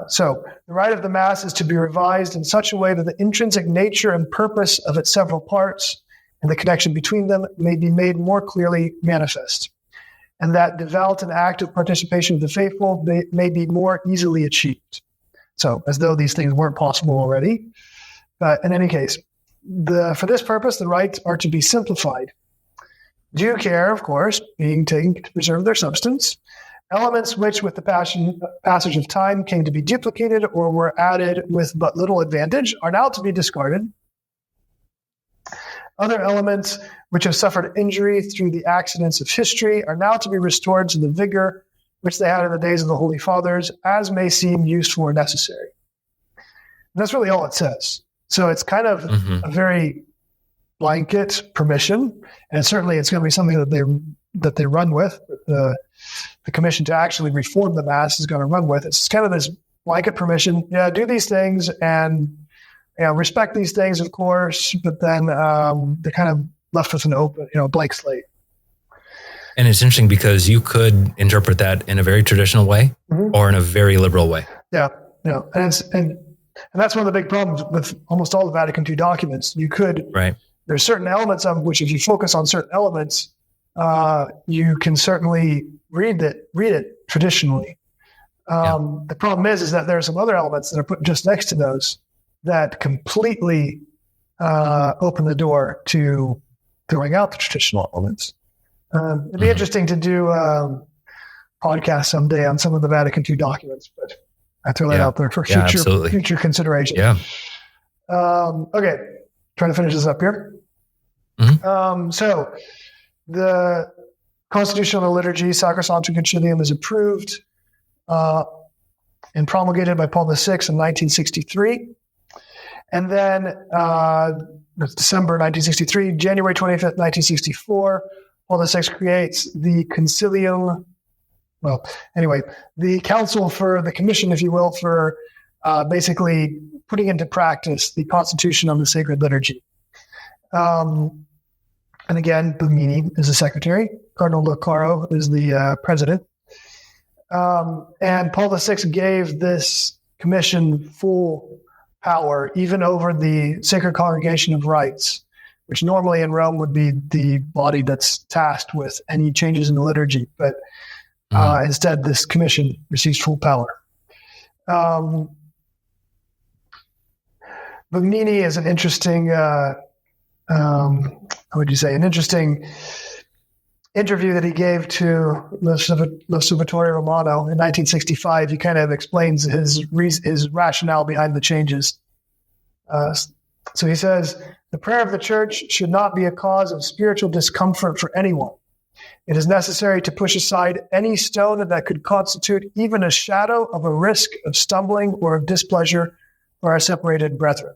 So the rite of the Mass is to be revised in such a way that the intrinsic nature and purpose of its several parts and the connection between them may be made more clearly manifest, and that devout and active participation of the faithful may be more easily achieved. So as though these things weren't possible already. But in any case, for this purpose, the rites are to be simplified. Due care, of course, being taken to preserve their substance. Elements which, with the passage of time, came to be duplicated or were added with but little advantage are now to be discarded. Other elements which have suffered injury through the accidents of history are now to be restored to the vigor which they had in the days of the Holy Fathers, as may seem useful or necessary. And that's really all it says. So it's kind of a very blanket permission, and certainly it's going to be something that they run with. The commission to actually reform the Mass is going to run with. It's kind of this blanket permission. Yeah, do these things and respect these things, of course, but then they're kind of left with an open, blank slate. And it's interesting because you could interpret that in a very traditional way or in a very liberal way. Yeah, and that's one of the big problems with almost all the Vatican II documents. You could, there's certain elements of which, if you focus on certain elements, you can certainly read it traditionally. The problem is that there are some other elements that are put just next to those that completely open the door to throwing out the traditional elements. It'd be interesting to do a podcast someday on some of the Vatican II documents, but I throw that out there for future consideration. Yeah. Okay, trying to finish this up here. So the Constitutional Liturgy, Sacrosanctum Concilium, is approved and promulgated by Paul VI in 1963. And then December 1963, January 25th, 1964, Paul VI creates the Concilium. Well, anyway, the council for the commission, if you will, for basically putting into practice the Constitution on the Sacred Liturgy. And again, Bugnini is the secretary. Cardinal Leccaro is the president. And Paul VI gave this commission full power, even over the Sacred Congregation of Rites, which normally in Rome would be the body that's tasked with any changes in the liturgy. But instead, this commission receives full power. Bugnini is an interesting, an interesting interview that he gave to Lo Subbutore Romano in 1965. He kind of explains his rationale behind the changes. So he says, the prayer of the Church should not be a cause of spiritual discomfort for anyone. It is necessary to push aside any stone that could constitute even a shadow of a risk of stumbling or of displeasure for our separated brethren.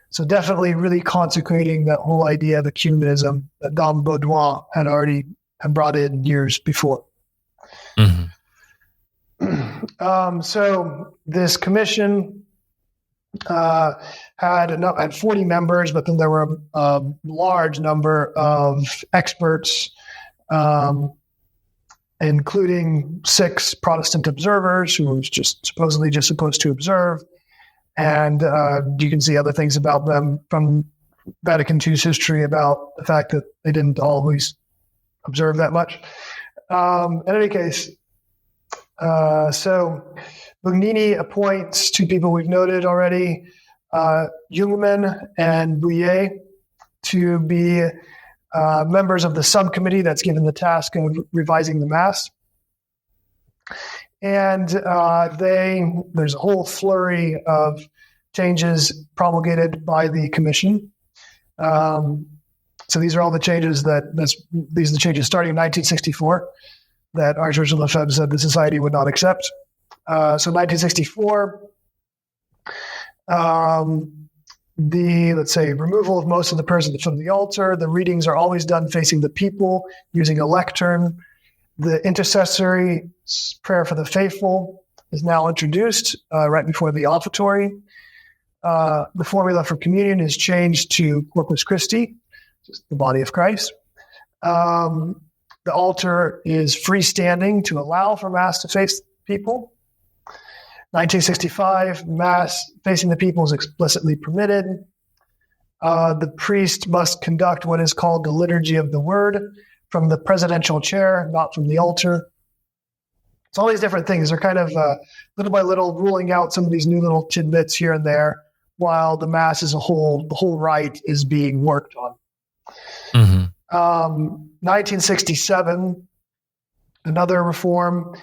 So definitely really consecrating that whole idea of ecumenism that Dom Baudouin had brought in years before. So this commission had 40 members, but then there were a large number of experts, including 6 Protestant observers who was supposedly supposed to observe. And you can see other things about them from Vatican II's history about the fact that they didn't always observe that much. In any case, so Bugnini appoints 2 people we've noted already, Jungmann and Bouillet, to be members of the subcommittee that's given the task of revising the Mass. And there's a whole flurry of changes promulgated by the commission. So these are all the changes these are the changes starting in 1964 that Archbishop Lefebvre said the Society would not accept. So 1964, let's say, removal of most of the persons from the altar. The readings are always done facing the people using a lectern. The intercessory prayer for the faithful is now introduced right before the offertory. The formula for communion is changed to Corpus Christi, just the body of Christ. The altar is freestanding to allow for Mass to face people. 1965, Mass facing the people is explicitly permitted. The priest must conduct what is called the Liturgy of the Word from the presidential chair, not from the altar. So all these different things are kind of little by little ruling out some of these new little tidbits here and there, while the Mass as a whole, the whole rite is being worked on. Mm-hmm. 1967, another reform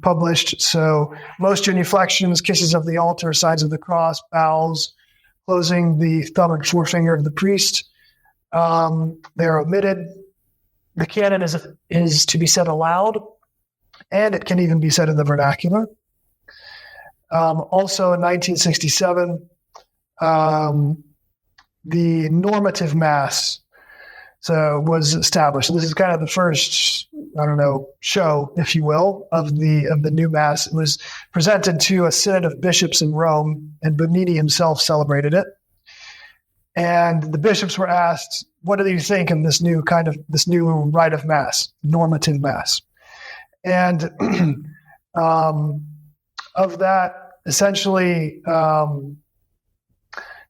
published. So most genuflections, kisses of the altar, signs of the cross, bows, closing the thumb and forefinger of the priest, they're omitted. The canon is to be said aloud, and it can even be said in the vernacular. Also in 1967, the normative Mass was established. So this is kind of the first, show, if you will, of the new Mass. It was presented to a synod of bishops in Rome, and Bugnini himself celebrated it. And the bishops were asked, "What do you think of this new rite of Mass, normative Mass?" And of that, essentially,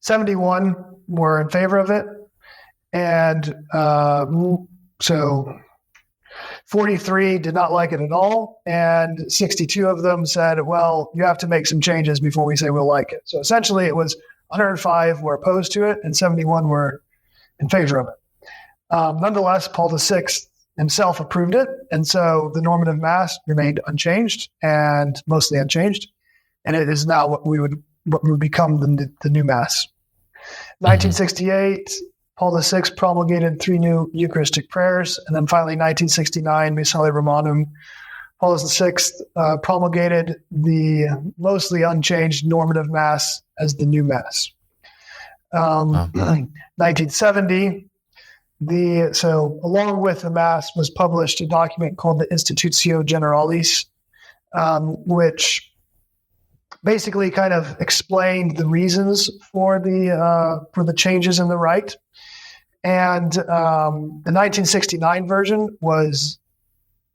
71 were in favor of it, and so 43 did not like it at all, and 62 of them said, "Well, you have to make some changes before we say we'll like it." So essentially, it was 105 were opposed to it, and 71 were in favor of it. Nonetheless, Paul VI himself approved it, and so the normative Mass remained unchanged and mostly unchanged, and it is now what would become the new Mass. 1968, Paul VI promulgated 3 new Eucharistic prayers, and then finally 1969, Missale Romanum, Paul VI promulgated the mostly unchanged normative Mass as the new Mass. 1970, along with the Mass was published a document called the Institutio Generalis, which basically kind of explained the reasons for the changes in the rite. And the 1969 version was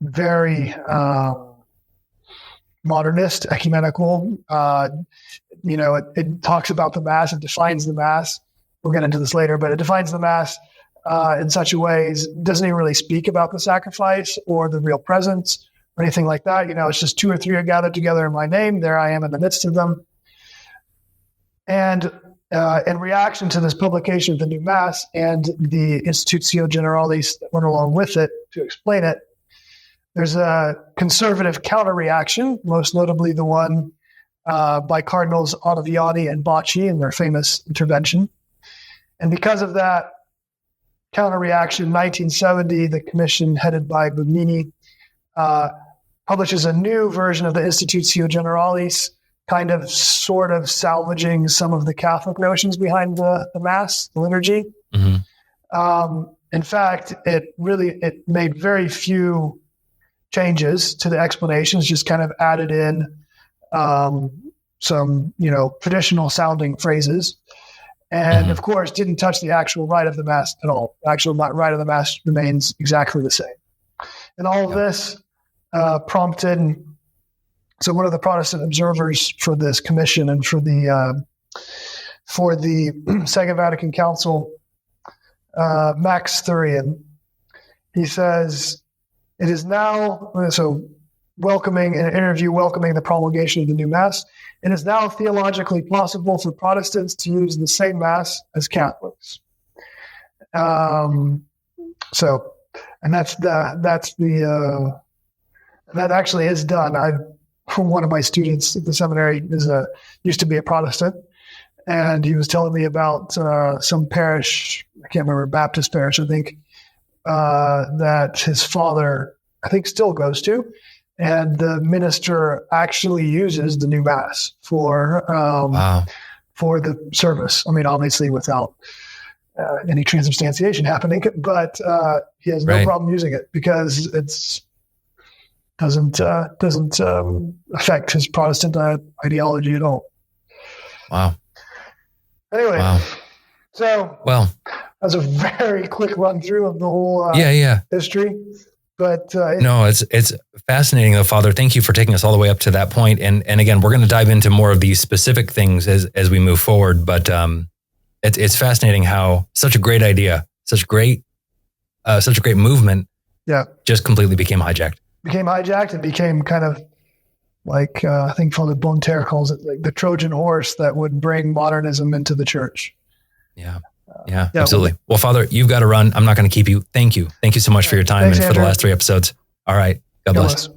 very modernist, ecumenical. It talks about the Mass, it defines the Mass. We'll get into this later, but it defines the Mass in such a way it doesn't even really speak about the sacrifice or the real presence or anything like that. It's just 2 or 3 are gathered together in my name. There I am in the midst of them. And in reaction to this publication of the new Mass and the Institutio Generalis that went along with it to explain it, there's a conservative counter-reaction, most notably the one by Cardinals Ottaviani and Bacci in their famous intervention. And because of that counter-reaction, 1970, the commission headed by Bugnini publishes a new version of the Institutio Generalis, kind of sort of salvaging some of the Catholic notions behind the Mass, the liturgy. Mm-hmm. In fact, it made very few changes to the explanations, just kind of added in some, traditional sounding phrases. And mm-hmm. of course, didn't touch the actual rite of the Mass at all. The actual rite of the Mass remains exactly the same. And all of this prompted, so one of the Protestant observers for this commission and for the Second Vatican Council, Max Thurian, he says, it is now, welcoming the promulgation of the new Mass, it is now theologically possible for Protestants to use the same Mass as Catholics. So, and that actually is done. One of my students at the seminary used to be a Protestant, and he was telling me about some parish, I can't remember, Baptist parish, I think, that his father, I think, still goes to, and the minister actually uses the new Mass for the service. I mean, obviously without any transubstantiation happening, but he has no problem using it because it doesn't affect his Protestant ideology at all. Wow. Anyway, so that's a very quick run through of the whole history. But no, it's fascinating though, Father. Thank you for taking us all the way up to that point. And again, we're going to dive into more of these specific things as we move forward. But it's fascinating how such a great idea, such a great movement, just completely became hijacked. And became kind of like I think Father Bonterre calls it, like the Trojan horse that would bring modernism into the church. Yeah, absolutely. Well, Father, you've got to run. I'm not going to keep you. Thank you so much for your time and for the last 3 episodes. All right. God bless.